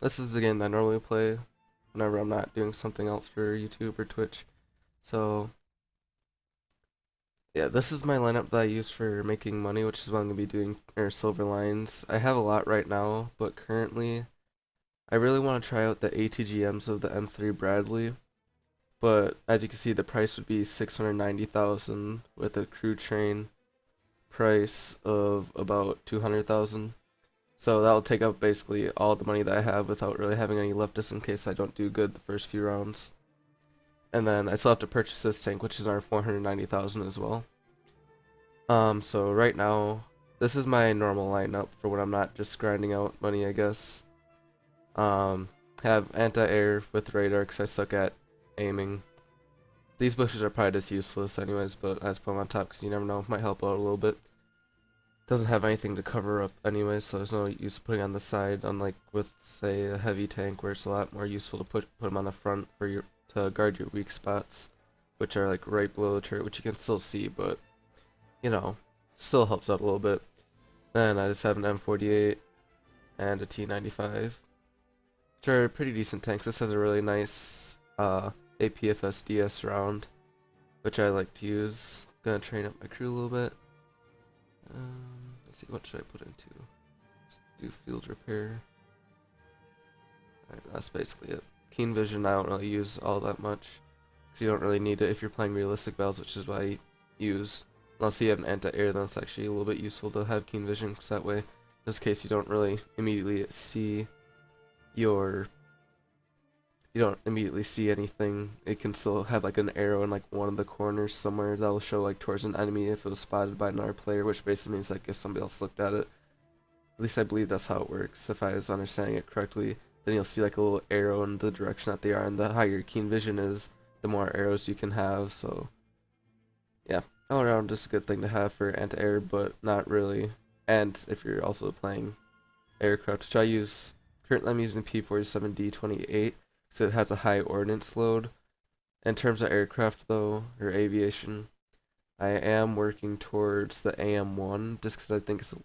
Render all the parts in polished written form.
this is the game that I normally play whenever I'm not doing something else for YouTube or Twitch. So, yeah, this is my lineup that I use for making money, which is what I'm going to be doing, or silver lines. I have a lot right now, but currently, I really want to try out the ATGMs of the M3 Bradley. But as you can see, the price would be 690,000 with a crew train price of about 200,000. So that'll take up basically all the money that I have without really having any left just in case I don't do good the first few rounds. And then I still have to purchase this tank, which is our 490,000 as well. So right now, this is my normal lineup for when I'm not just grinding out money, I guess. Um, have anti-air with radar because I suck at aiming. These bushes are probably just useless anyways, but I just put them on top because you never know, it might help out a little bit. Doesn't have anything to cover up anyway, so there's no use putting on the side, unlike with, say, a heavy tank where it's a lot more useful to put them on the front for your to guard your weak spots, which are like right below the turret, which you can still see, but you know, still helps out a little bit. Then I just have an M48 and a T95, which are pretty decent tanks. This has a really nice APFS DS round, which I like to use. Gonna train up my crew a little bit. Let's see, what should I put into? Just do field repair. Alright, that's basically it. Keen vision I don't really use all that much, because you don't really need it if you're playing realistic battles, which is what I use. Unless you have an anti-air, then it's actually a little bit useful to have keen vision, because that way, just in case you don't really immediately see your... You don't immediately see anything, it can still have like an arrow in like one of the corners somewhere that will show like towards an enemy if it was spotted by another player, which basically means like if somebody else looked at it. At least I believe that's how it works, if I was understanding it correctly. Then you'll see like a little arrow in the direction that they are, and the higher your keen vision is, the more arrows you can have, so yeah, all around just a good thing to have for anti-air, but not really. And if you're also playing aircraft, which I use, currently I'm using P47D28, so it has a high ordnance load. In terms of aircraft though, or aviation, I am working towards the AM1, just because I think it's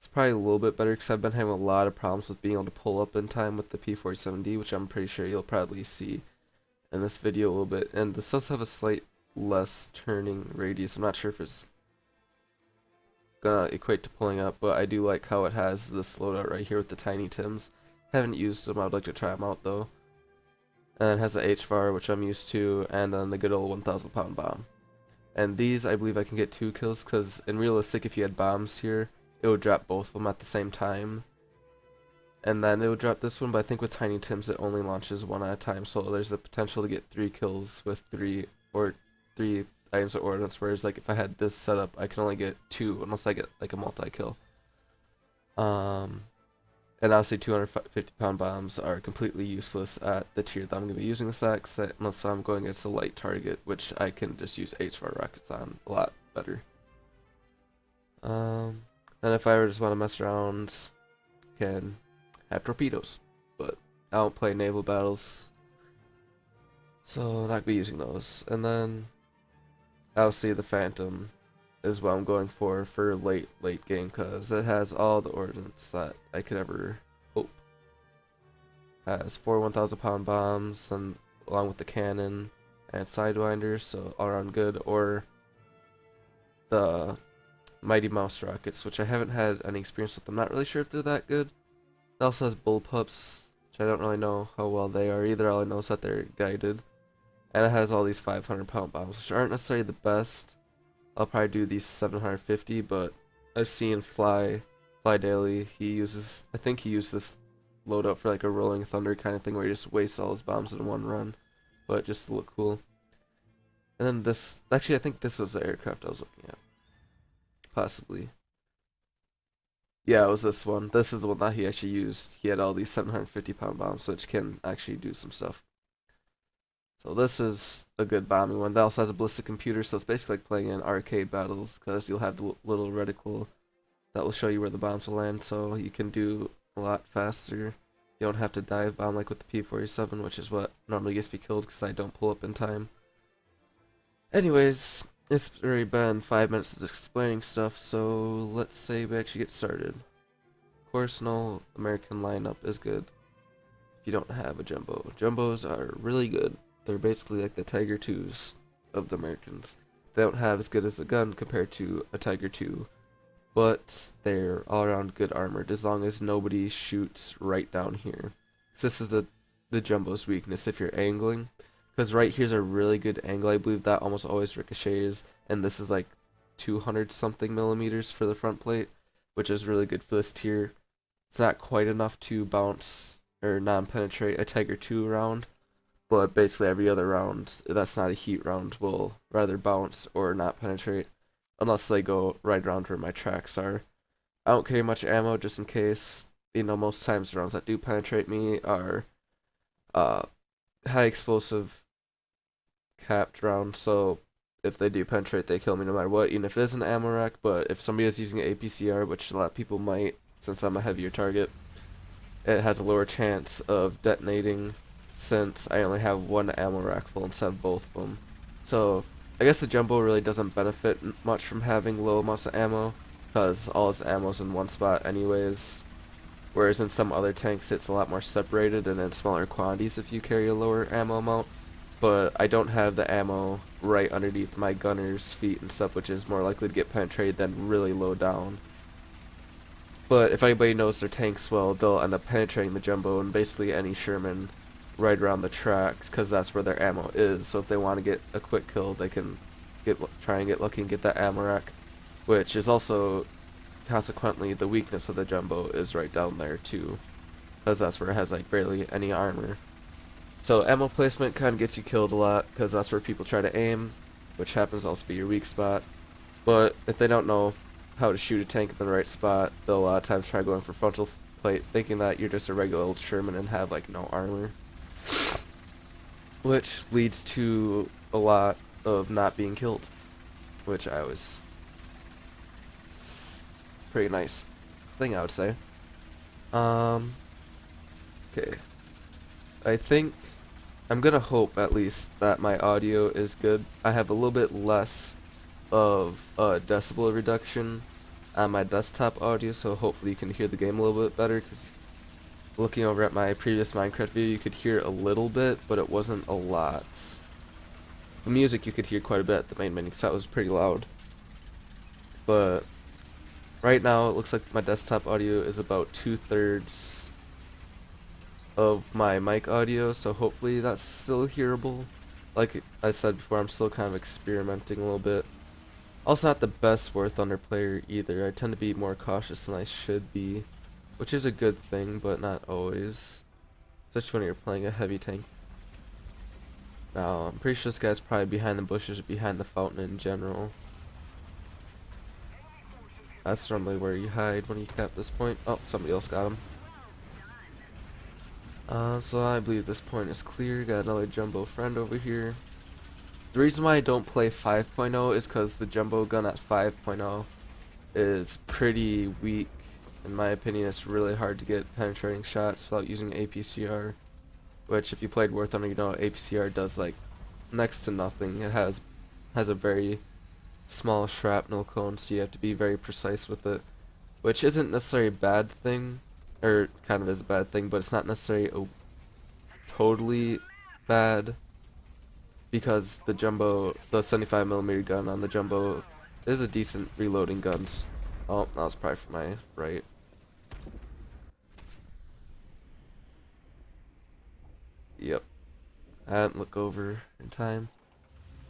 probably a little bit better because I've been having a lot of problems with being able to pull up in time with the P47D, which I'm pretty sure you'll probably see in this video a little bit. And this does have a slight less turning radius. I'm not sure if it's gonna equate to pulling up, but I do like how it has this loadout right here with the tiny Tims. Haven't used them, I'd like to try them out though. And it has the HVAR, which I'm used to, and then the good old 1,000 pound bomb. And these, I believe I can get 2 kills, because in realistic, if you had bombs here, it would drop both of them at the same time. And then it would drop this one, but I think with Tiny Tims it only launches one at a time, so there's the potential to get 3 kills with 3 items of ordnance, whereas like if I had this set up, I can only get 2 unless I get like a multi-kill. And obviously 250 pound bombs are completely useless at the tier that I'm going to be using this at, unless I'm going against a light target, which I can just use HVAR rockets on a lot better. And if I ever just want to mess around, can have torpedoes, but I don't play naval battles, so I'm not going to be using those. And then obviously the Phantom is what I'm going for late game, because it has all the ordnance that I could ever hope. Has 4 1,000 pound bombs, and along with the cannon and sidewinder, so all around good. Or the Mighty Mouse rockets, which I haven't had any experience with. I'm not really sure if they're that good. It also has bullpups, which I don't really know how well they are either. All I know is that they're guided. And it has all these 500 pound bombs, which aren't necessarily the best. I'll probably do these 750, but I've seen Fly Daily, he uses, I think he used this loadout for like a Rolling Thunder kind of thing where he just wastes all his bombs in one run, but just to look cool. And then this, actually I think this was the aircraft I was looking at. Possibly. Yeah, it was this one. This is the one that he actually used. He had all these 750 pound bombs, which can actually do some stuff. So this is a good bombing one. That also has a ballistic computer, so it's basically like playing in arcade battles, because you'll have the little reticle that will show you where the bombs will land, so you can do a lot faster. You don't have to dive bomb like with the P47, which is what normally gets me killed because I don't pull up in time. Anyways, it's already been 5 minutes of explaining stuff, so let's say we actually get started. Of course, no American lineup is good. if you don't have a jumbo. Jumbos are really good. They're basically like the Tiger 2s of the Americans. They don't have as good as a gun compared to a Tiger 2, but they're all around good armored as long as nobody shoots right down here. This is the jumbo's weakness if you're angling, because right here's a really good angle. I believe that almost always ricochets, and this is like 200 something millimeters for the front plate, which is really good for this tier. It's not quite enough to bounce or non-penetrate a Tiger 2 round, but basically every other round that's not a heat round will rather bounce or not penetrate, unless they go right around where my tracks are. I don't carry much ammo just in case. You know, most times the rounds that do penetrate me are uh, high explosive capped rounds, so if they do penetrate, they kill me no matter what, even if it is an ammo rack. But if somebody is using an APCR, which a lot of people might, since I'm a heavier target, it has a lower chance of detonating since I only have one ammo rack full instead of both of them. So I guess the jumbo really doesn't benefit much from having low amounts of ammo, because all its ammo's in one spot anyways. Whereas in some other tanks it's a lot more separated and in smaller quantities if you carry a lower ammo amount. But I don't have the ammo right underneath my gunner's feet and stuff, which is more likely to get penetrated than really low down. But if anybody knows their tanks well, they'll end up penetrating the jumbo and basically any Sherman right around the tracks, because that's where their ammo is. So if they want to get a quick kill, they can try and get lucky and get that ammo rack, which is also consequently the weakness of the jumbo is right down there too, because that's where it has like barely any armor. So ammo placement kind of gets you killed a lot, because that's where people try to aim, which happens to also be your weak spot. But if they don't know how to shoot a tank in the right spot, they'll a lot of times try going for frontal plate, thinking that you're just a regular old Sherman and have like no armor, which leads to a lot of not being killed, which I was pretty nice thing I would say. Okay. I think I'm gonna hope at least that my audio is good. I have a little bit less of a decibel reduction on my desktop audio, so hopefully you can hear the game a little bit better, because looking over at my previous Minecraft video you could hear a little bit, but it wasn't a lot. The music you could hear quite a bit at the main menu, because that was pretty loud. But right now it looks like my desktop audio is about 2/3 of my mic audio, so hopefully that's still hearable. Like I said before, I'm still kind of experimenting a little bit. Also not the best War Thunder player either. I tend to be more cautious than I should be, which is a good thing, but not always. Especially when you're playing a heavy tank. Now, I'm pretty sure this guy's probably behind the bushes or behind the fountain in general. That's normally where you hide when you cap this point. Oh, somebody else got him. So I believe this point is clear. Got another jumbo friend over here. The reason why I don't play 5.0 is because the jumbo gun at 5.0 is pretty weak. In my opinion, it's really hard to get penetrating shots without using APCR. Which, if you played War Thunder, you know APCR does like next to nothing. It has a very small shrapnel cone, so you have to be very precise with it. Which isn't necessarily a bad thing, or kind of is a bad thing, but it's not necessarily totally bad, because the 75mm gun on the jumbo is a decent reloading gun. Oh, that was probably for my right. Yep. I didn't look over in time.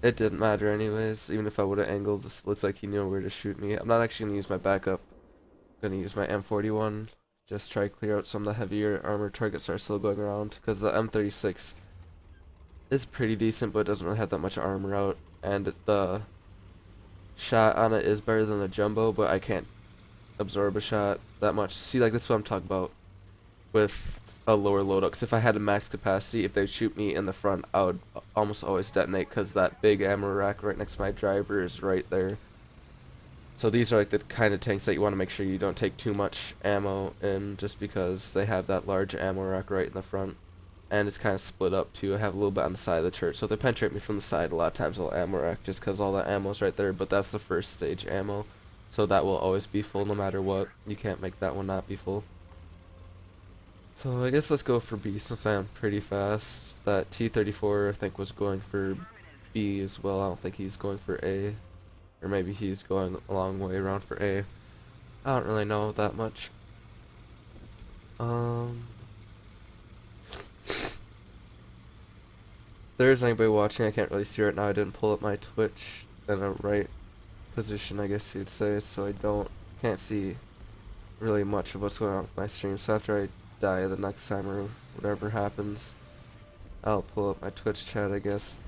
It didn't matter anyways, even if I would have angled. This looks like he knew where to shoot me. I'm not actually going to use my backup. I'm going to use my M41. Just try to clear out some of the heavier armored targets that are still going around, because the M36 is pretty decent, but it doesn't really have that much armor out, and the shot on it is better than the jumbo, but I can't absorb a shot that much. See, like, that's what I'm talking about with a lower loadout, because if I had a max capacity, if they shoot me in the front, I would almost always detonate, because that big ammo rack right next to my driver is right there. So these are like the kind of tanks that you want to make sure you don't take too much ammo in, just because they have that large ammo rack right in the front. And it's kind of split up too. I have a little bit on the side of the turret, so if they penetrate me from the side, a lot of times they'll ammo rack just because all that ammo's right there. But that's the first stage ammo, so that will always be full no matter what. You can't make that one not be full. So I guess let's go for B since I am pretty fast. That T-34 I think was going for B as well. I don't think he's going for A. Or maybe he's going a long way around for A. I don't really know that much. If there's anybody watching, I can't really see right now. I didn't pull up my Twitch in a right position, I guess you'd say, so I can't see really much of what's going on with my stream. So after I die the next time or whatever happens, I'll pull up my Twitch chat, I guess.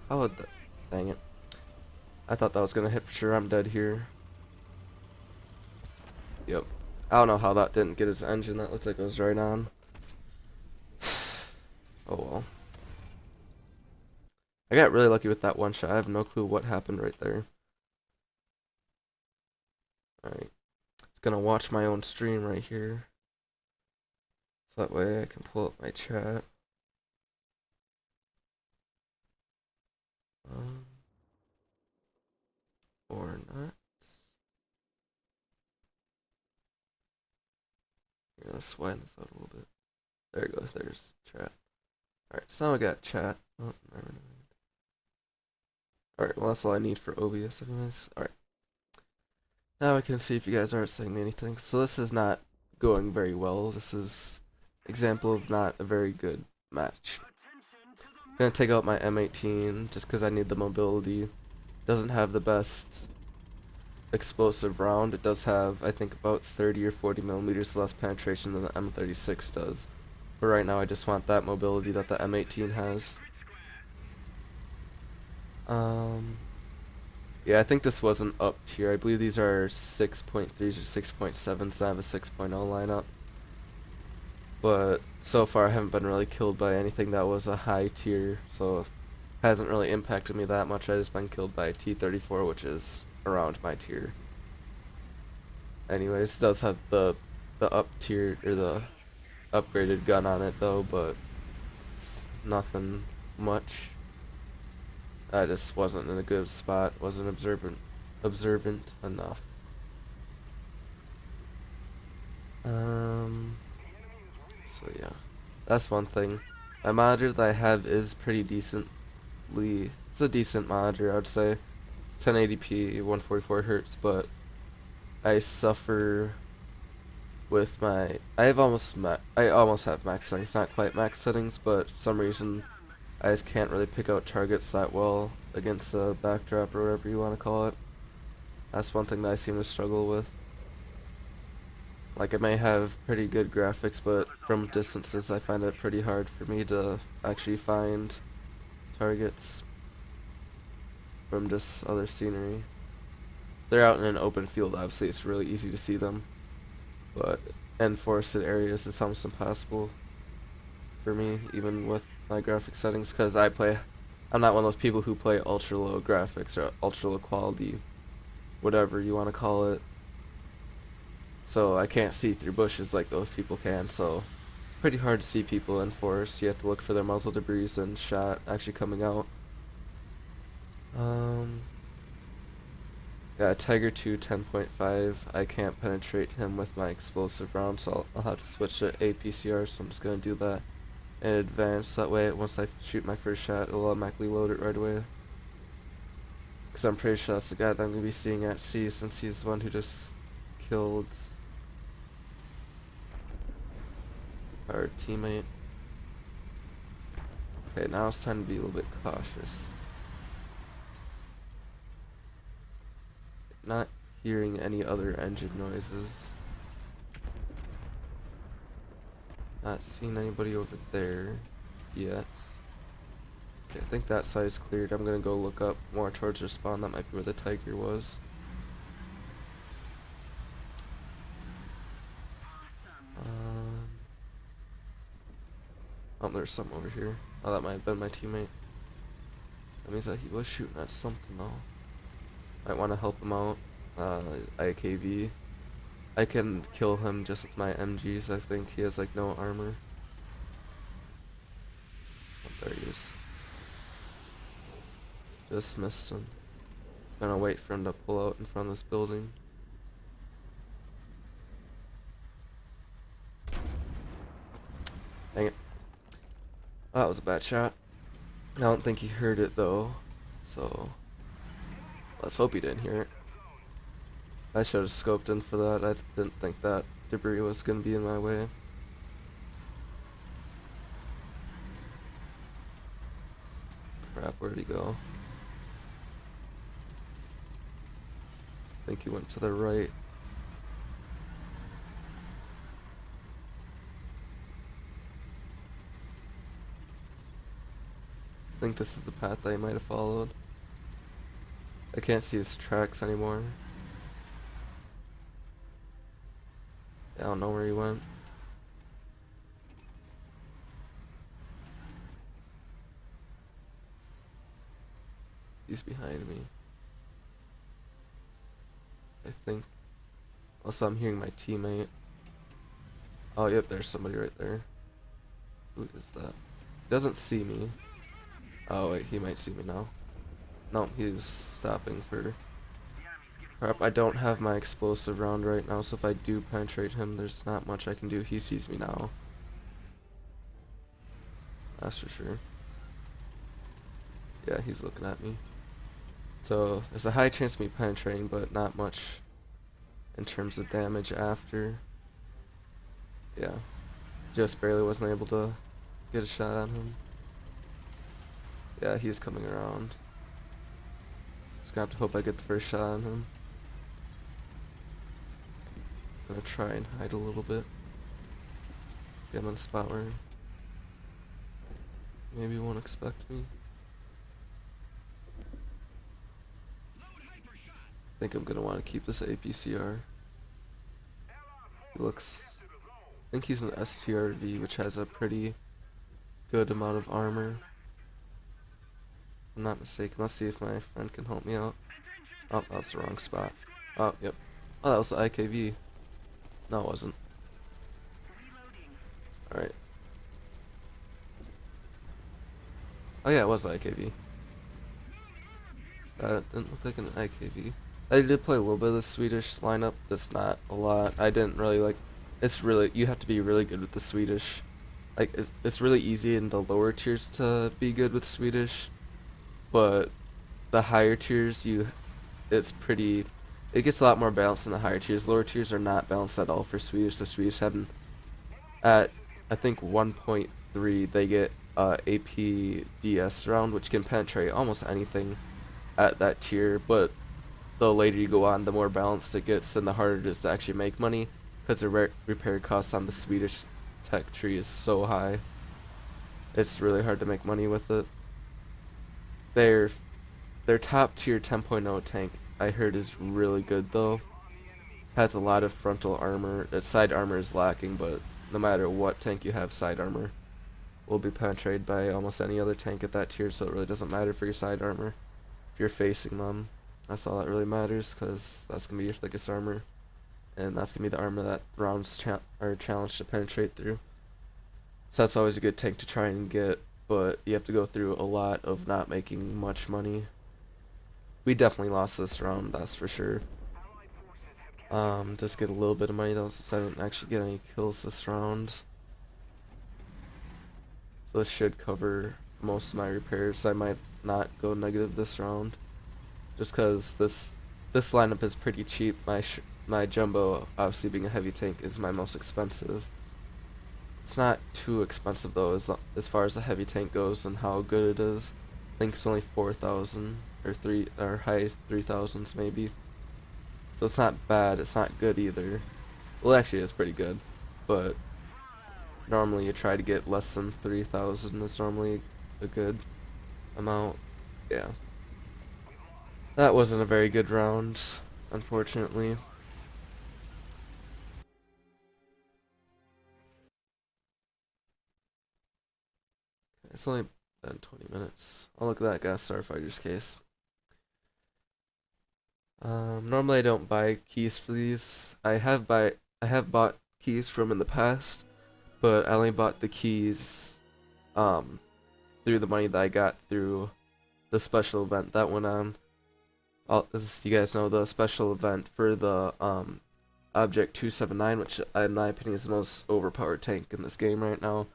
How would that? Dang it. I thought that was gonna hit for sure. I'm dead here. Yep. I don't know how that didn't get his engine. That looks like it was right on. Oh well. I got really lucky with that one shot. I have no clue what happened right there. Alright. It's gonna watch my own stream right here. So that way I can pull up my chat. Or not. Here, let's widen this out a little bit. There it goes. There's chat. Alright, so now I got chat. Oh, never mind. Alright, well that's all I need for OBS anyways. Alright. Now I can see if you guys aren't saying me anything. So this is not going very well. This is example of not a very good match. I'm gonna take out my M18 just because I need the mobility. Doesn't have the best explosive round. It does have, I think, about 30 or 40 millimeters less penetration than the M36 does. But right now I just want that mobility that the M18 has. Yeah, I think this wasn't up tier. I believe these are 6.3s or 6.7s. I have a 6.0 lineup. But so far I haven't been really killed by anything that was a high tier, so it hasn't really impacted me that much. I just been killed by a T-34, which is around my tier. Anyways, it does have the up tier or the upgraded gun on it though, but it's nothing much. I just wasn't in a good spot, wasn't observant enough. So yeah, that's one thing. My monitor that I have is pretty decently, it's a decent monitor, I would say. It's 1080p, 144 hertz, but I suffer with my, I almost have max settings, not quite max settings, but for some reason I just can't really pick out targets that well against the backdrop or whatever you want to call it. That's one thing that I seem to struggle with. Like, I may have pretty good graphics, but from distances I find it pretty hard for me to actually find targets from just other scenery. If they're out in an open field, obviously it's really easy to see them, but in forested areas it's almost impossible for me, even with my graphic settings, because I'm not one of those people who play ultra low graphics or ultra low quality, whatever you want to call it. So I can't see through bushes like those people can, so it's pretty hard to see people in forest. You have to look for their muzzle debris and shot actually coming out. Yeah, Tiger 2 10.5. I can't penetrate him with my explosive round, so I'll have to switch to APCR, so I'm just going to do that in advance. That way, once I shoot my first shot, it'll automatically load it right away. Because I'm pretty sure that's the guy that I'm going to be seeing at C, since he's the one who just killed our teammate. Okay, now it's time to be a little bit cautious. Not hearing any other engine noises. Not seeing anybody over there yet. Okay, I think that side's cleared. I'm gonna go look up more towards their spawn. That might be where the tiger was. Oh, there's some over here. Oh, that might have been my teammate. That means that he was shooting at something though. Might want to help him out. IKV. I can kill him just with my MGs. I think he has like no armor. Oh, there he is. Just missed him. Gonna wait for him to pull out in front of this building. Dang it. Oh, that was a bad shot. I don't think he heard it though, so let's hope he didn't hear it. I should have scoped in for that. I didn't think that debris was gonna be in my way. Crap, where'd he go? I think he went to the right. I think this is the path that he might have followed. I can't see his tracks anymore. I don't know where he went. He's behind me, I think. Also, I'm hearing my teammate. Oh, yep, there's somebody right there. Who is that? He doesn't see me. Oh, wait, he might see me now. No, he's stopping for... Crap, I don't have my explosive round right now, so if I do penetrate him, there's not much I can do. He sees me now. That's for sure. Yeah, he's looking at me. So, there's a high chance of me penetrating, but not much in terms of damage after. Yeah. Just barely wasn't able to get a shot on him. Yeah, he's coming around. Just gonna have to hope I get the first shot on him. Gonna try and hide a little bit. Get him on a spot where maybe he won't expect me. I think I'm gonna want to keep this APCR. He looks... I think he's an STRV, which has a pretty good amount of armor. If I'm not mistaken. Let's see if my friend can help me out. Oh, that's the wrong spot. Oh, yep. Oh, that was the IKV. No, it wasn't. Alright. Oh yeah, it was the IKV. That didn't look like an IKV. I did play a little bit of the Swedish lineup, just not a lot. I didn't really like... It's really... You have to be really good with the Swedish. Like, it's really easy in the lower tiers to be good with Swedish. But the higher tiers, it's pretty... It gets a lot more balanced in the higher tiers. Lower tiers are not balanced at all for Swedish. The Swedish having... At, I think, 1.3, they get APDS round, which can penetrate almost anything at that tier. But the later you go on, the more balanced it gets, and the harder it is to actually make money, because the repair costs on the Swedish tech tree is so high. It's really hard to make money with it. Their top tier 10.0 tank, I heard, is really good though. Has a lot of frontal armor. Its side armor is lacking, but no matter what tank you have, side armor will be penetrated by almost any other tank at that tier, so it really doesn't matter for your side armor. If you're facing them, that's all that really matters, because that's going to be your thickest armor. And that's going to be the armor that rounds are challenged to penetrate through. So that's always a good tank to try and get, but you have to go through a lot of not making much money. We definitely lost this round, that's for sure. Just get a little bit of money though, since I didn't actually get any kills this round. So this should cover most of my repairs. I might not go negative this round, just because this lineup is pretty cheap. My jumbo, obviously being a heavy tank, is my most expensive. It's not too expensive though, as far as the heavy tank goes and how good it is. I think it's only 4,000 or high 3,000s maybe. So it's not bad. It's not good either. Well, actually, it's pretty good, but normally you try to get less than 3,000 is normally a good amount. Yeah. That wasn't a very good round, unfortunately. It's only been 20 minutes. Oh, look at that gas Starfighter's case. Normally I don't buy keys for these. I have bought keys from in the past, but I only bought the keys through the money that I got through the special event that went on. as you guys know, the special event for the Object 279, which in my opinion is the most overpowered tank in this game right now.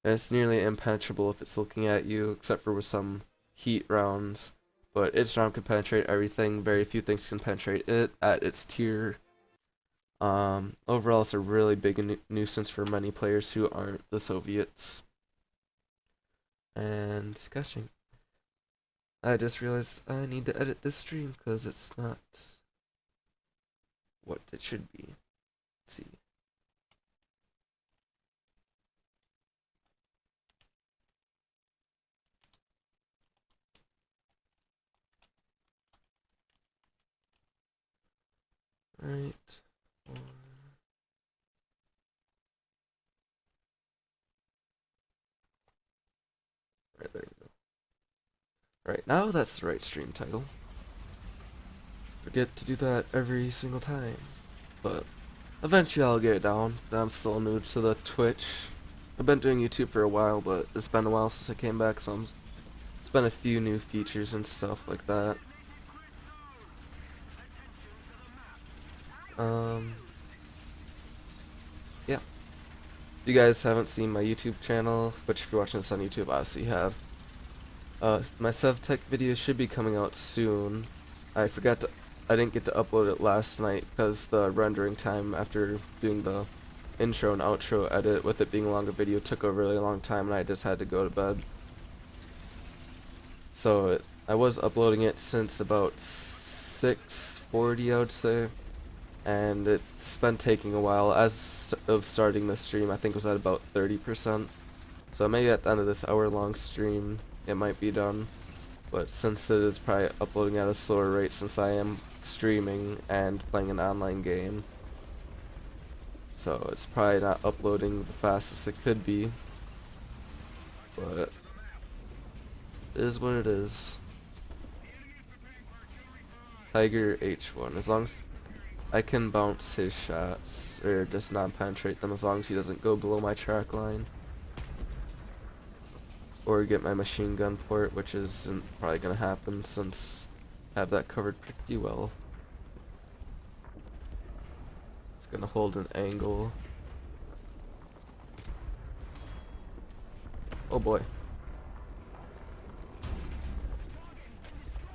And it's nearly impenetrable if it's looking at you, except for with some heat rounds. But its round can penetrate everything. Very few things can penetrate it at its tier. Overall, it's a really big nuisance for many players who aren't the Soviets. And gosh, I just realized I need to edit this stream because it's not what it should be. Let's see. Right. Right, there we go. Right, now that's the right stream title. Forget to do that every single time. But eventually I'll get it down. I'm still new to the Twitch. I've been doing YouTube for a while, but it's been a while since I came back, so it's been a few new features and stuff like that. Yeah. If you guys haven't seen my YouTube channel, which if you're watching this on YouTube, obviously you have. My SevTech video should be coming out soon. I didn't get to upload it last night because the rendering time after doing the intro and outro edit, with it being a longer video, took a really long time and I just had to go to bed. So I was uploading it since about 6:40, I would say, and it's been taking a while. As of starting the stream, I think it was at about 30%. So maybe at the end of this hour-long stream, it might be done. But since it is probably uploading at a slower rate, since I am streaming and playing an online game, so it's probably not uploading the fastest it could be. But it is what it is. Tiger H1. As long as I can bounce his shots, or just non-penetrate them, as long as he doesn't go below my track line. Or get my machine gun port, which isn't probably going to happen since I have that covered pretty well. It's going to hold an angle. Oh boy.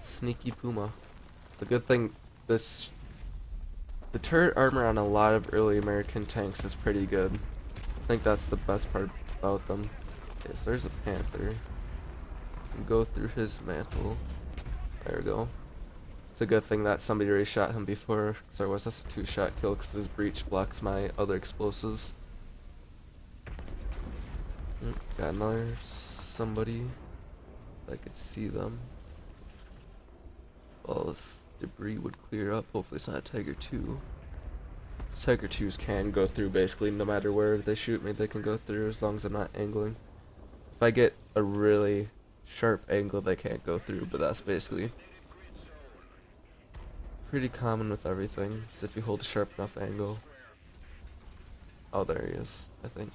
Sneaky Puma. It's a good thing the turret armor on a lot of early American tanks is pretty good. I think that's the best part about them. Okay, so there's a Panther. And go through his mantle. There we go. It's a good thing that somebody already shot him before, because otherwise that's a 2-shot kill, because his breach blocks my other explosives. Got another somebody. I could see them. All this debris would clear up. Hopefully it's not a Tiger 2. Tiger 2s can go through basically no matter where they shoot me, they can go through as long as I'm not angling. If I get a really sharp angle, they can't go through, but that's basically pretty common with everything. So if you hold a sharp enough angle. Oh, there he is, I think.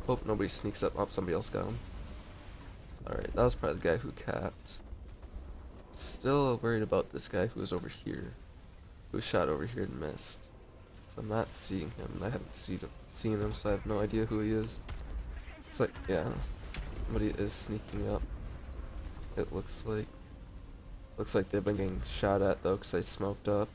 Hope nobody sneaks up. Oh, somebody else got him. Alright, that was probably the guy who capped. Still worried about this guy who was over here. Who shot over here and missed. So I'm not seeing him. I haven't seen him, so I have no idea who he is. It's like, yeah, somebody is sneaking up. It looks like. Looks like they've been getting shot at though, because I smoked up.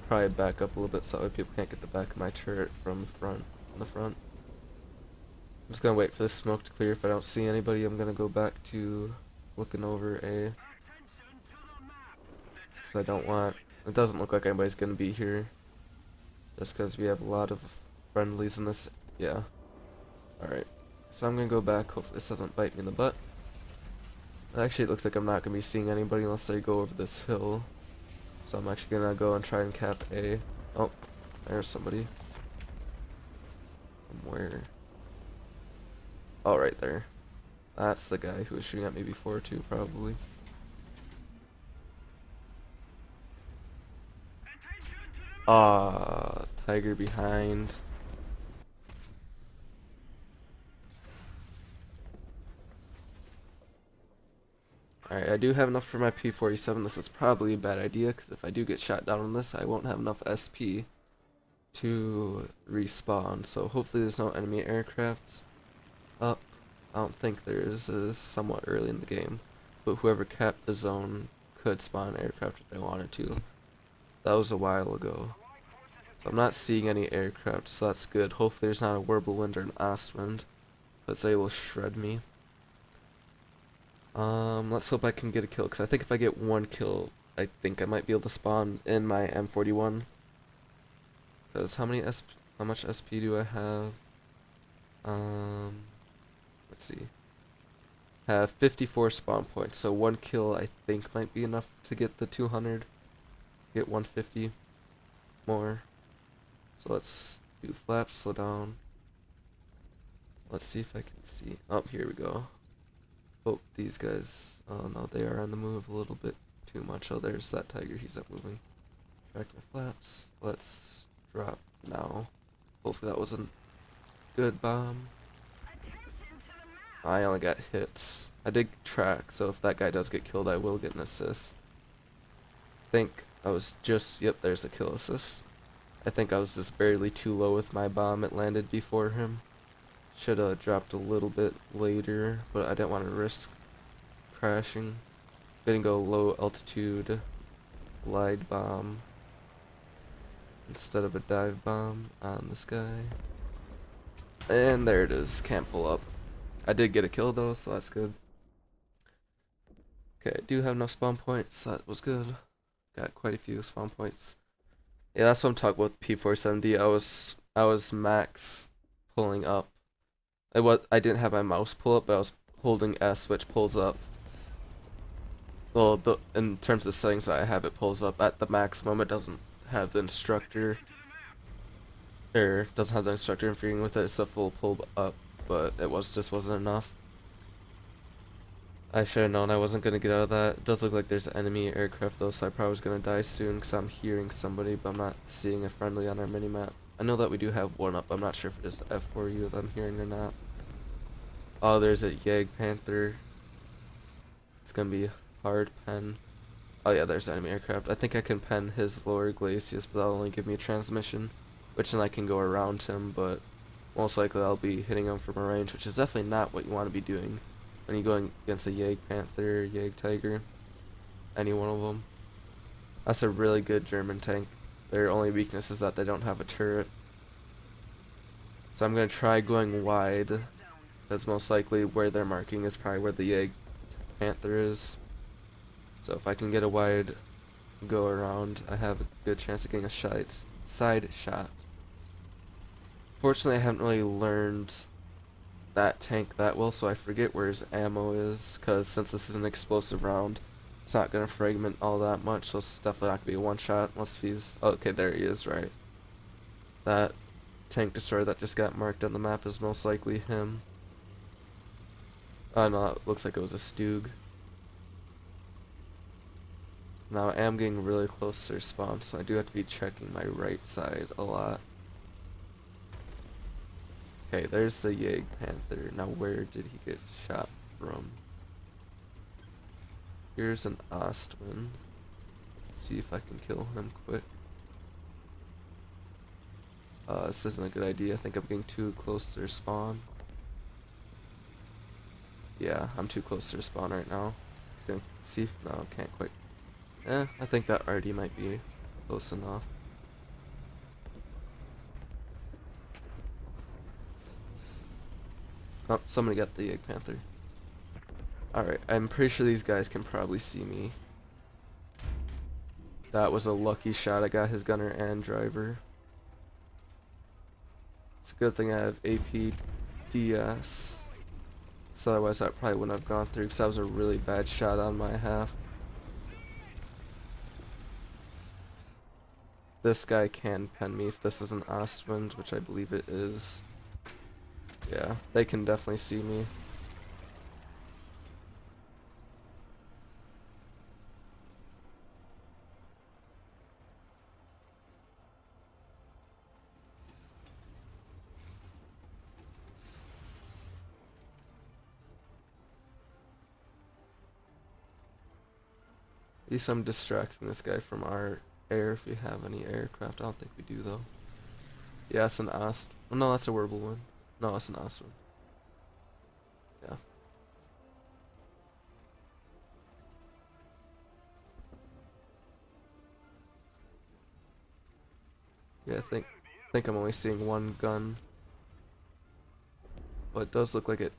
Probably back up a little bit so that way people can't get the back of my turret from the front. I'm just gonna wait for this smoke to clear. If I don't see anybody, I'm gonna go back to looking over A. Because I don't want. It doesn't look like anybody's gonna be here. Just because we have a lot of friendlies in this. Yeah. Alright. So I'm gonna go back. Hopefully this doesn't bite me in the butt. Actually, it looks like I'm not gonna be seeing anybody unless I go over this hill. So I'm actually gonna go and try and cap A. Oh, there's somebody. From where? Oh, right there. That's the guy who was shooting at me before too, probably. Ah, Tiger behind. Alright, I do have enough for my P-47. This is probably a bad idea, because if I do get shot down on this, I won't have enough SP to respawn. So hopefully there's no enemy aircraft up. I don't think there is. It is somewhat early in the game. But whoever capped the zone could spawn aircraft if they wanted to. That was a while ago. So I'm not seeing any aircraft, so that's good. Hopefully there's not a whirlwind or an Ostwind, because they will shred me. Let's hope I can get a kill, because I think if I get one kill, I think I might be able to spawn in my M41. Because how much SP do I have? Let's see. Have 54 spawn points, so one kill I think might be enough to get the 200. Get 150 more. So let's do flaps, slow down. Let's see if I can see. Oh, here we go. Oh, these guys. Oh no, they are on the move a little bit too much. Oh, there's that tiger. He's not moving. Track my flaps. Let's drop now. Hopefully that wasn't good bomb. I only got hits. I did track, so if that guy does get killed, I will get an assist. I think I was just, yep, there's a kill assist. I think I was just barely too low with my bomb. It landed before him. Should have dropped a little bit later, but I didn't want to risk crashing. Gonna go low altitude glide bomb instead of a dive bomb on this guy. And there it is. Can't pull up. I did get a kill though, so that's good. Okay, I do have enough spawn points. That was good. Got quite a few spawn points. Yeah, that's what I'm talking about. P470. I was max pulling up. I didn't have my mouse pull up, but I was holding S, which pulls up. Well, in terms of settings, I have it pulls up at the maximum. It doesn't have the instructor, or doesn't have the instructor interfering with it. It's a full pull up, but it just wasn't enough. I should have known I wasn't gonna get out of that. It does look like there's enemy aircraft though, so I probably was gonna die soon because I'm hearing somebody, but I'm not seeing a friendly on our minimap. I know that we do have one up. I'm not sure if it is F4U that I'm hearing or not. Oh, there's a Yag Panther. It's gonna be hard pen. Oh yeah, there's enemy aircraft. I think I can pen his lower glacis, but that'll only give me a transmission, which then I can go around him, but most likely I'll be hitting him from a range, which is definitely not what you want to be doing when you're going against a Yag Panther, Yag Tiger, any one of them. That's a really good German tank. Their only weakness is that they don't have a turret. So I'm going to try going wide, because most likely where they're marking is probably where the Yag Panther is. So if I can get a wide go around, I have a good chance of getting a side shot. Fortunately, I haven't really learned that tank that well, so I forget where his ammo is, because since this is an explosive round, it's not going to fragment all that much, so it's definitely not going to be a one shot unless he's... Oh, okay, there he is, right. That tank destroyer that just got marked on the map is most likely him. Oh no, it looks like it was a Stug. Now I am getting really close to their spawn, so I do have to be checking my right side a lot. Okay, there's the Yag Panther. Now where did he get shot from? Here's an Ostwind. See if I can kill him quick. This isn't a good idea. I think I'm getting too close to their spawn. Yeah, I'm too close to their spawn right now. Gonna see if... No, can't quite. I think that already might be close enough. Oh, somebody got the Yag Panther. Alright, I'm pretty sure these guys can probably see me. That was a lucky shot. I got his gunner and driver. It's a good thing I have APDS. So otherwise that probably wouldn't have gone through, because that was a really bad shot on my half. This guy can pen me if this is an Ostwind, which I believe it is. Yeah, they can definitely see me. At least I'm distracting this guy from our air if we have any aircraft. I don't think we do though. Yeah, it's an Ast. Oh, no, that's a Werble one. No, it's an Ast one. Yeah. Yeah, I think I'm only seeing one gun. But it does look like it.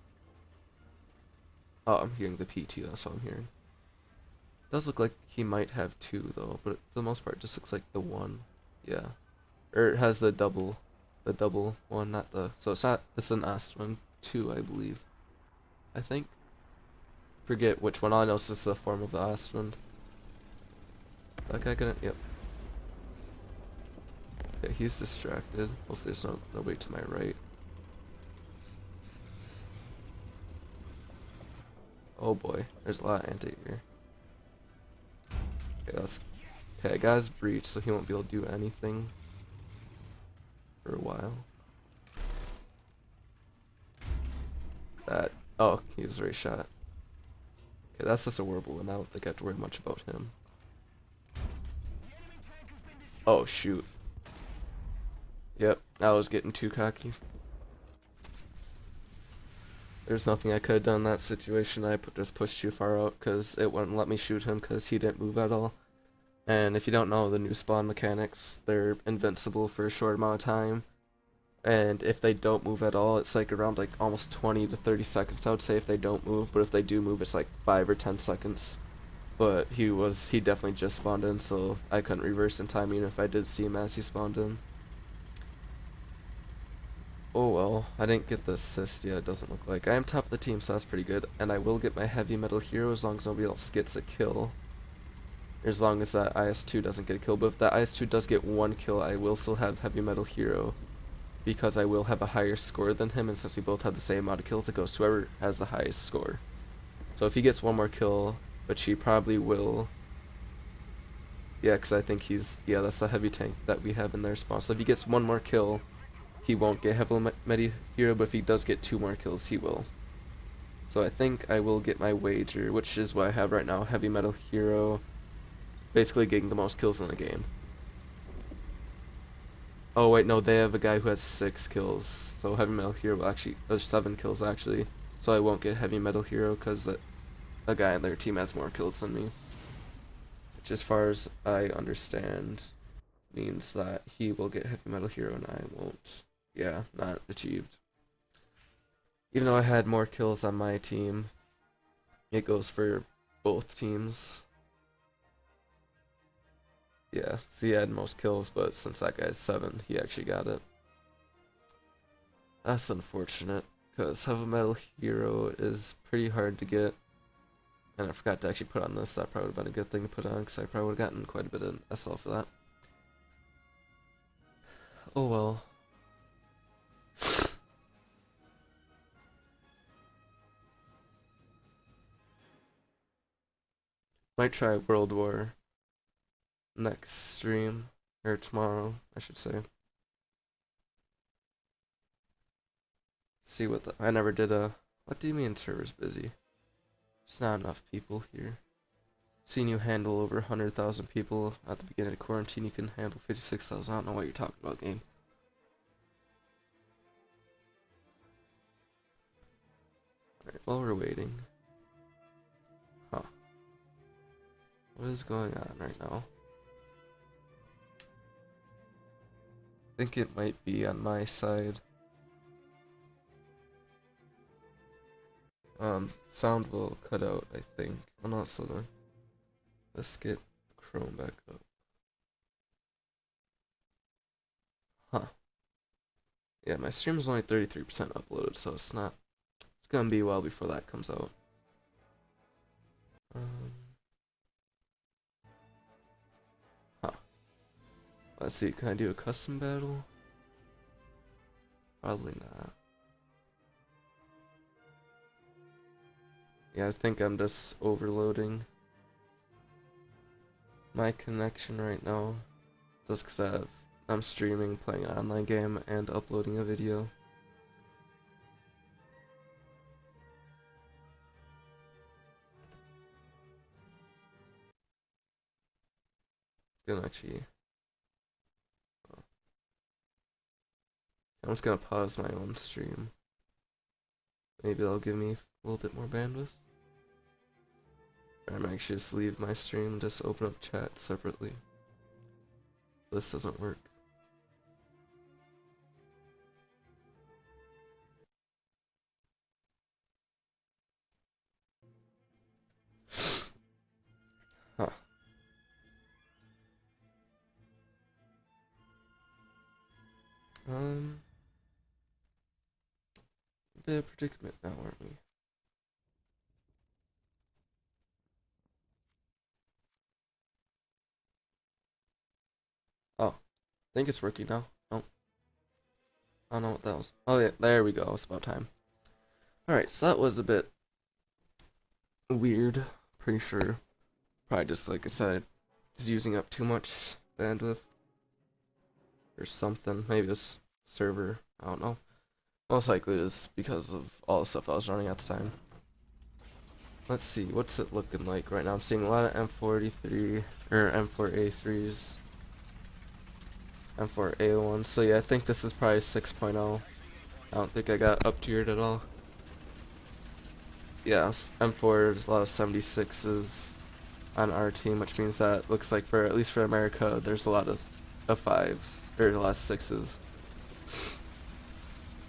Oh, I'm hearing the PT, that's what I'm hearing. It does look like he might have two though, but for the most part it just looks like the one. Yeah. Or it has the double one, not the, so it's not, it's an Ast one, two I believe. I think. Forget which one, all I know is this is a form of the Ast one. Is that guy gonna, yep. Okay, he's distracted. Hopefully there's nobody to my right. Oh boy, there's a lot of anti-air. Okay, okay, I got his breach, so he won't be able to do anything for a while. Oh, he was already shot. Okay, that's just a Werble, and I don't think I have to worry much about him. Oh shoot. Yep, I was getting too cocky. There's nothing I could have done in that situation. I just pushed too far out because it wouldn't let me shoot him because he didn't move at all. And if you don't know the new spawn mechanics, they're invincible for a short amount of time. And if they don't move at all, it's like around like almost 20 to 30 seconds, I would say, if they don't move. But if they do move, it's like 5 or 10 seconds. But he definitely just spawned in, so I couldn't reverse in time even if I did see him as he spawned in. Oh well, I didn't get the assist yet, it doesn't look like. I am top of the team, so that's pretty good. And I will get my heavy metal hero as long as nobody else gets a kill. As long as that IS-2 doesn't get a kill. But if that IS-2 does get one kill, I will still have heavy metal hero. Because I will have a higher score than him, and since we both have the same amount of kills, it goes to whoever has the highest score. So if he gets one more kill, which he probably will. Yeah, because I think yeah, that's the heavy tank that we have in their spawn. So if he gets one more kill, he won't get heavy medi hero, but if he does get two more kills, he will. So I think I will get my wager, which is what I have right now, heavy metal hero, basically getting the most kills in the game. Oh wait, no, they have a guy who has 6 kills, so heavy metal hero will actually, there's 7 kills actually, so I won't get heavy metal hero because a guy on their team has more kills than me. Which, as far as I understand, means that he will get heavy metal hero and I won't. Yeah, not achieved. Even though I had more kills on my team, it goes for both teams. Yeah, so he had most kills, but since that guy has 7, he actually got it. That's unfortunate, because heavy metal hero is pretty hard to get. And I forgot to actually put on this. That probably would have been a good thing to put on, because I probably would have gotten quite a bit of SL for that. Oh well. Might try World War next stream, or tomorrow, I should say. See what I never did a. What do you mean server's busy? There's not enough people here. Seen you handle over 100,000 people at the beginning of quarantine. You can handle 56,000. I don't know what you're talking about, game. Alright, while we're waiting. Huh. What is going on right now? I think it might be on my side. Sound will cut out, I think. Oh no, it's still doing. Let's get Chrome back up. Huh. Yeah, my stream is only 33% uploaded, so it's gonna be a while before that comes out. Huh. Let's see, can I do a custom battle? Probably not. Yeah, I think I'm just overloading my connection right now. Just because I'm streaming, playing an online game, and uploading a video. gonna actually. I'm just gonna pause my own stream. Maybe that'll give me a little bit more bandwidth. Or I might actually just leave my stream, just open up chat separately. This doesn't work. Huh. A bit of predicament now, aren't we? Oh, I think it's working now. Oh, I don't know what that was. Oh yeah, there we go. It's about time. Alright, so that was a bit weird. Pretty sure. Probably just, like I said, just using up too much bandwidth. Or something. Maybe this server. I don't know. Most likely it is because of all the stuff I was running at the time. Let's see, what's it looking like right now? I'm seeing a lot of M483 or M4A3s, M4A1s. So yeah, I think this is probably 6.0. I don't think I got up tiered at all. Yeah, M4, there's a lot of 76s on our team, which means that looks like for at least for America, there's a lot of 5s or a lot of 6s.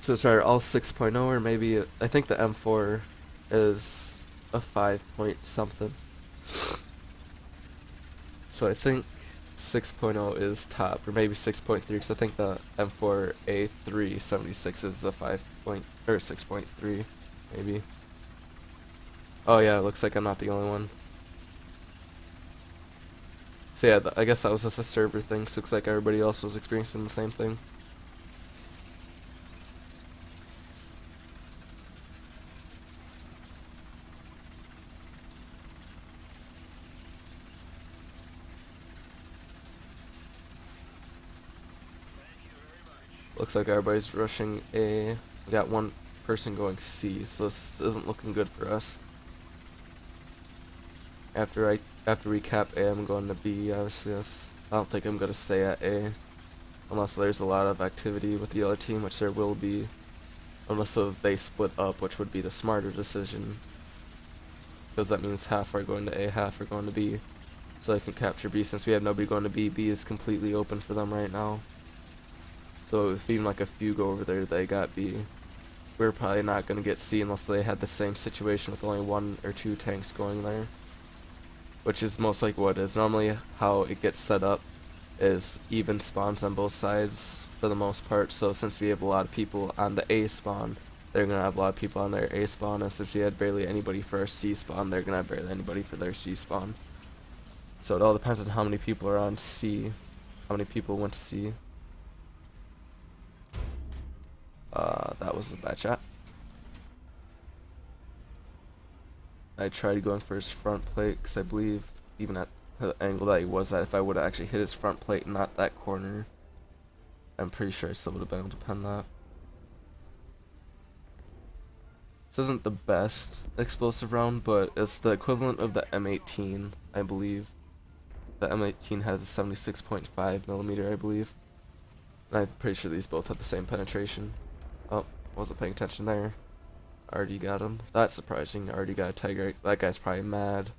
So it's either all 6.0 or maybe I think the M4 is a 5 point something. So I think 6.0 is top, or maybe 6.3, because I think the M4A3 76 is a 5 point or 6.3, maybe. Oh yeah, it looks like I'm not the only one. So yeah, I guess that was just a server thing. So looks like everybody else was experiencing the same thing. Looks like everybody's rushing A. We got one person going C, so this isn't looking good for us. After we cap A, I'm going to B. Obviously, I don't think I'm gonna stay at A unless there's a lot of activity with the other team, which there will be. Unless they split up, which would be the smarter decision, because that means half are going to A, half are going to B, so they can capture B. Since we have nobody going to B, B is completely open for them right now. So if even like a few go over there, they got B. We're probably not going to get C unless they had the same situation with only 1 or 2 tanks going there. Which is most likely what it is. Normally how it gets set up is even spawns on both sides for the most part. So since we have a lot of people on the A spawn, they're going to have a lot of people on their A spawn. And since we had barely anybody for our C spawn, they're going to have barely anybody for their C spawn. So it all depends on how many people are on C. How many people went to C. That was a bad shot. I tried going for his front plate because I believe even at the angle that he was at, if I would have actually hit his front plate and not that corner, I'm pretty sure I still would have been able to pen that. This isn't the best explosive round, but it's the equivalent of the M18, I believe. The M18 has a 76.5 millimeter, I believe. And I'm pretty sure these both have the same penetration. Oh, wasn't paying attention there. Already got him. That's surprising. Already got a tiger. That guy's probably mad.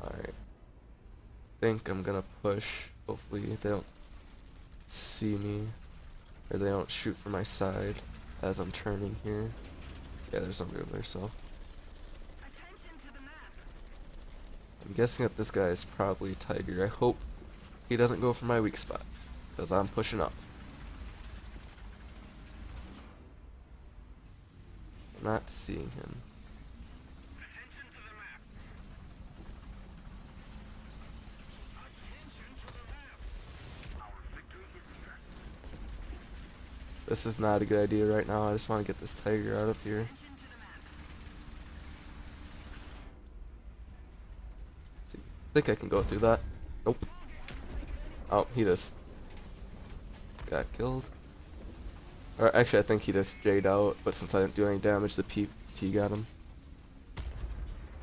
Alright. Think I'm gonna push. Hopefully they don't see me. Or they don't shoot from my side as I'm turning here. Yeah, there's somebody over there, so. I'm guessing that this guy is probably Tiger. I hope he doesn't go for my weak spot, because I'm pushing up. I'm not seeing him. This is not a good idea right now. I just want to get this Tiger out of here. See, I think I can go through that. Nope. Oh, he just got killed. Or actually, I think he just J'd out, but since I didn't do any damage, the PT got him.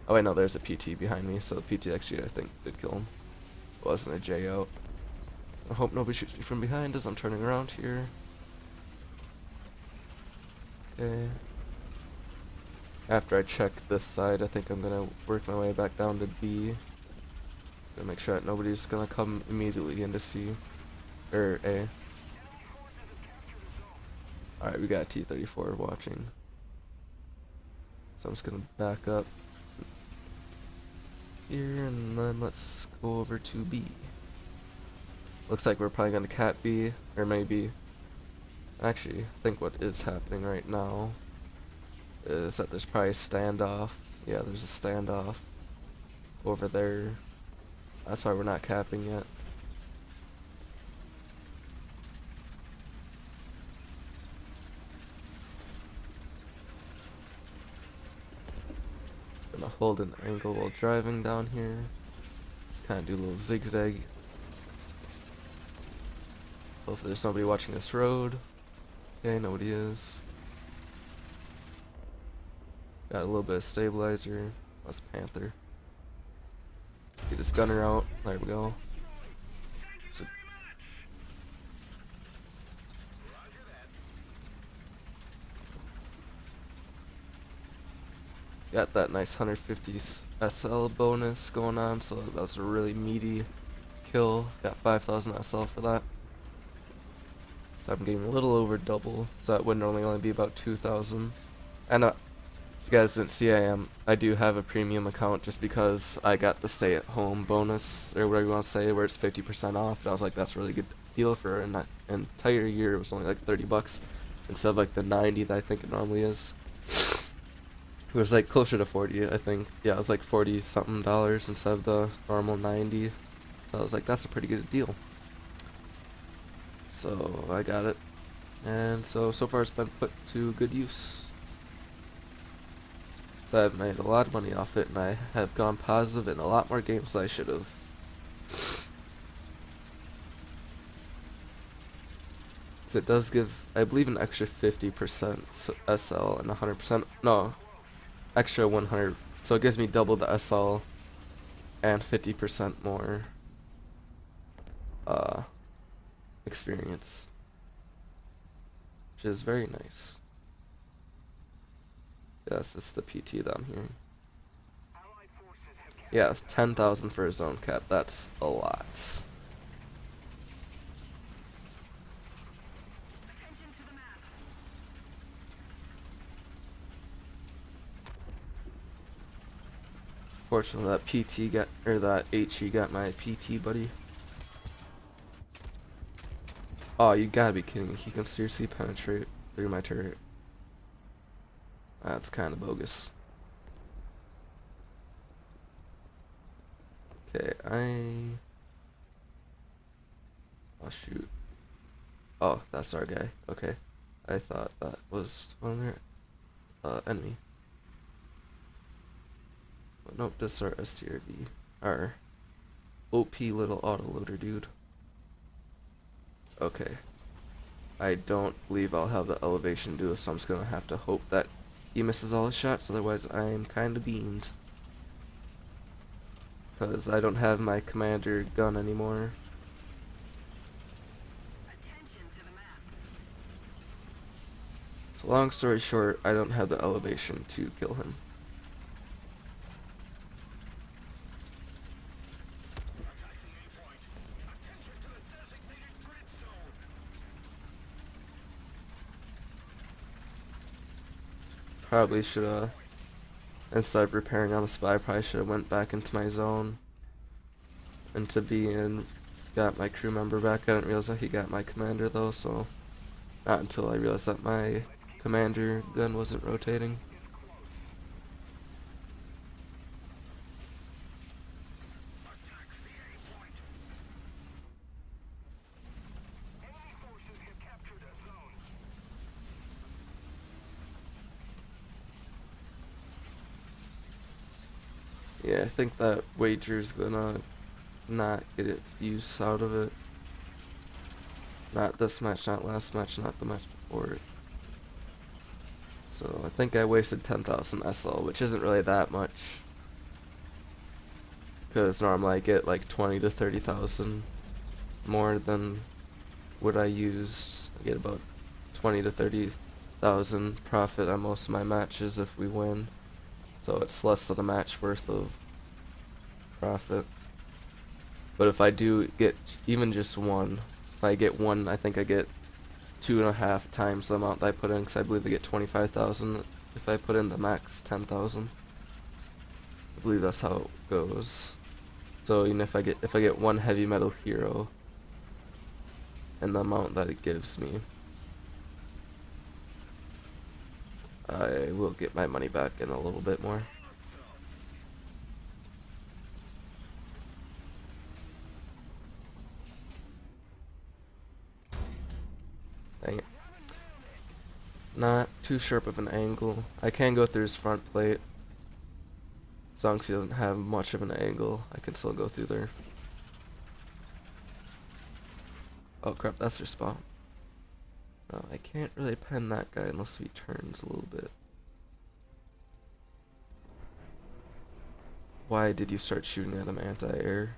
Oh wait, no, there's a PT behind me, so the PT actually I think did kill him. It wasn't a J out. I hope nobody shoots me from behind as I'm turning around here. Okay. After I check this side, I think I'm gonna work my way back down to B. Gonna make sure that nobody's gonna come immediately into C. Or A. Alright, we got T-34 watching. So I'm just gonna back up here and then let's go over to B. Looks like we're probably gonna cap B, or maybe. Actually, I think what is happening right now is that there's probably a standoff. Yeah, there's a standoff over there. That's why we're not capping yet. Gonna hold an angle while driving down here. Just kind of do a little zigzag. Hopefully there's nobody watching this road. Okay, nobody is. Got a little bit of stabilizer. That's Panther. Get this gunner out. There we go. So got that nice 150 SL bonus going on, so that was a really meaty kill. Got 5,000 SL for that. So I'm getting a little over double, so that would normally only be about 2,000. And if you guys didn't see, I do have a premium account just because I got the stay-at-home bonus, or whatever you want to say, where it's 50% off. And I was like, that's a really good deal for an entire year. It was only like 30 bucks instead of like the 90 that I think it normally is. It was like closer to 40, I think. Yeah, it was like 40 something dollars instead of the normal 90. So I was like, that's a pretty good deal. So I got it. And so far it's been put to good use. So I've made a lot of money off it, and I have gone positive in a lot more games than I should have. So it does give, I believe, an extra 50% SL and 100%, no, extra 100. So it gives me double the SL and 50% more experience, which is very nice. Yes, it's the PT that I'm hearing. Yeah, 10,000 for a zone cap. That's a lot. Fortunately, that PT got, or that HE got my PT buddy. Oh, you gotta be kidding me. He can seriously penetrate through my turret. That's kind of bogus. Okay, oh shoot. Oh, that's our guy. Okay. I thought that was one of their enemy. But nope, this is our STRV. Our OP little autoloader dude. Okay. I don't believe I'll have the elevation do this, so I'm just gonna have to hope that he misses all his shots, otherwise I'm kinda beamed. Because I don't have my commander gun anymore. So long story short, I don't have the elevation to kill him. Probably should instead of repairing on the spy, probably should have went back into my zone. Into B and got my crew member back. I didn't realize that he got my commander though, so not until I realized that my commander gun wasn't rotating. Yeah, I think that wager's gonna not get its use out of it. Not this match, not last match, not the match before it. So I think I wasted 10,000 SL, which isn't really that much. Because normally I get like 20 to 30,000 more than what I used. I get about 20 to 30,000 profit on most of my matches if we win. So it's less than a match worth of profit. But if I do get even just one, if I get one, I think I get 2.5 times the amount that I put in, because I believe I get 25,000 if I put in the max 10,000. I believe that's how it goes. So even if I get one heavy metal hero and the amount that it gives me, I will get my money back in a little bit more. Dang it. Not too sharp of an angle. I can go through his front plate. As long as he doesn't have much of an angle, I can still go through there. Oh crap, that's their spawn. No, I can't really pen that guy unless he turns a little bit. Why did you start shooting at him anti-air?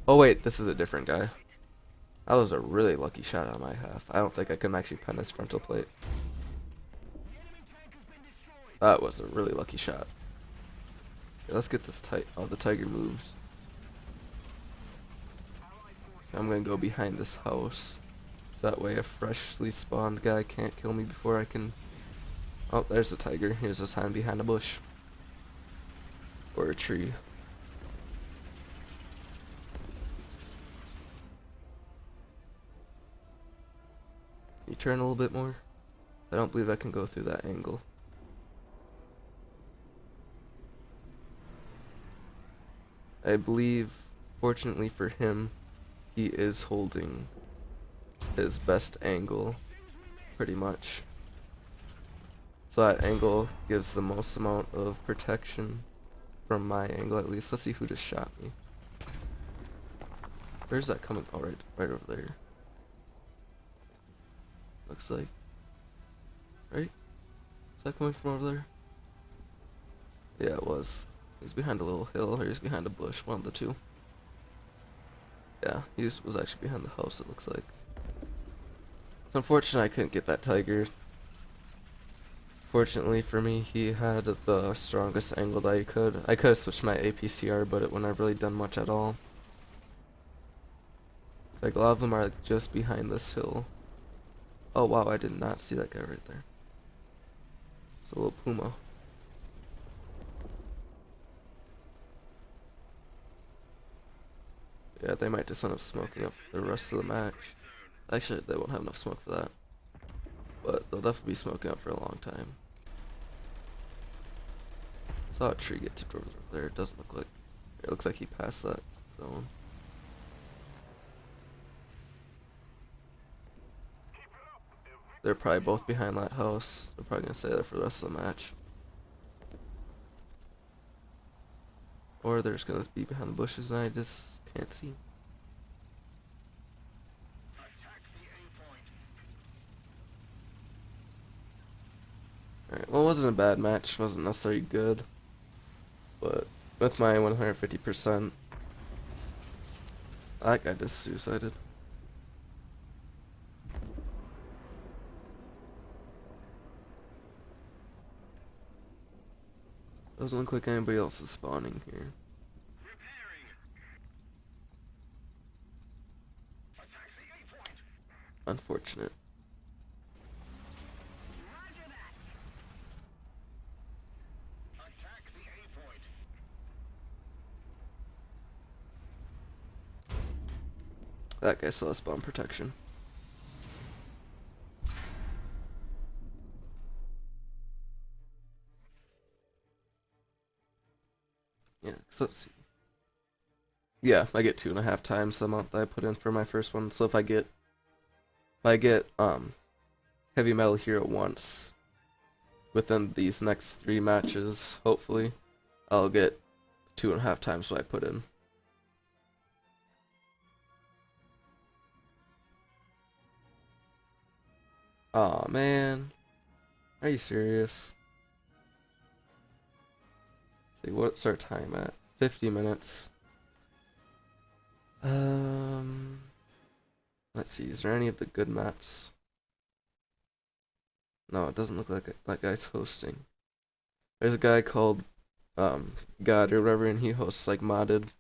Oh wait, this is a different guy. That was a really lucky shot on my half. I don't think I can actually pen his frontal plate. That was a really lucky shot. Okay, let's get this the tiger moved. I'm gonna go behind this house. That way a freshly spawned guy can't kill me before I can... Oh, there's the tiger. He was just hiding behind a bush. Or a tree. Can you turn a little bit more? I don't believe I can go through that angle. I believe, fortunately for him, he is holding his best angle, pretty much. So that angle gives the most amount of protection from my angle, at least. Let's see who just shot me. Where's that coming? Oh, right over there. Looks like. Right? Is that coming from over there? Yeah, it was. He's behind a little hill, or he's behind a bush, one of the two. Yeah, he was actually behind the house, it looks like. It's unfortunate I couldn't get that tiger. Fortunately for me, he had the strongest angle that he could. I could have switched my APCR, but it wouldn't have really done much at all. Like, a lot of them are like, just behind this hill. Oh wow, I did not see that guy right there. It's a little puma. Yeah, they might just end up smoking up the rest of the match. Actually, they won't have enough smoke for that. But they'll definitely be smoking up for a long time. Saw a tree get tipped over there. It doesn't look like... It looks like he passed that zone. They're probably both behind that house. They're probably going to stay there for the rest of the match. Or they're just going to be behind the bushes and I just can't see. Alright, well, it wasn't a bad match. It wasn't necessarily good. But with my 150%, that guy just suicided. Doesn't look like anybody else is spawning here. Unfortunate. That guy still has spawn protection. Yeah, so let's see. Yeah, I get 2.5 times the amount that I put in for my first one. So if I get heavy metal hero once within these next 3 matches, hopefully, I'll get 2.5 times what I put in. Aw, man. Are you serious? See, what's our time at? 50 minutes. Um, let's see. Is there any of the good maps? No, it doesn't look like that guy's hosting. There's a guy called God or whatever, and he hosts like modded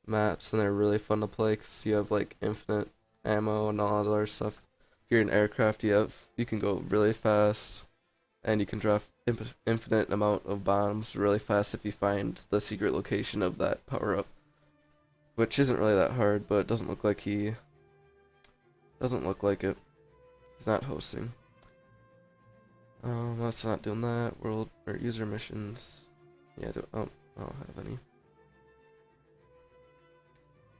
maps, and they're really fun to play because you have like infinite ammo and all that other stuff. If you're an aircraft, you can go really fast, and you can drop infinite amount of bombs really fast if you find the secret location of that power up, which isn't really that hard, but it doesn't look like it. He's not hosting. Let's not doing that. World or user missions. Yeah, I don't have any.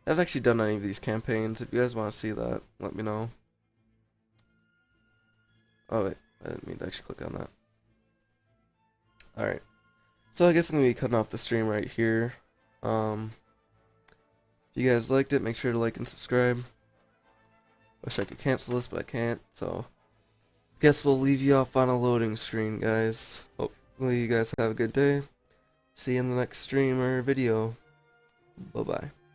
I haven't actually done any of these campaigns. If you guys want to see that, let me know. Oh wait, I didn't mean to actually click on that. Alright. So I guess I'm gonna be cutting off the stream right here. If you guys liked it, make sure to like and subscribe. Wish I could cancel this, but I can't, so guess we'll leave you off on a loading screen, guys. Hopefully you guys have a good day. See you in the next stream or video. Bye-bye.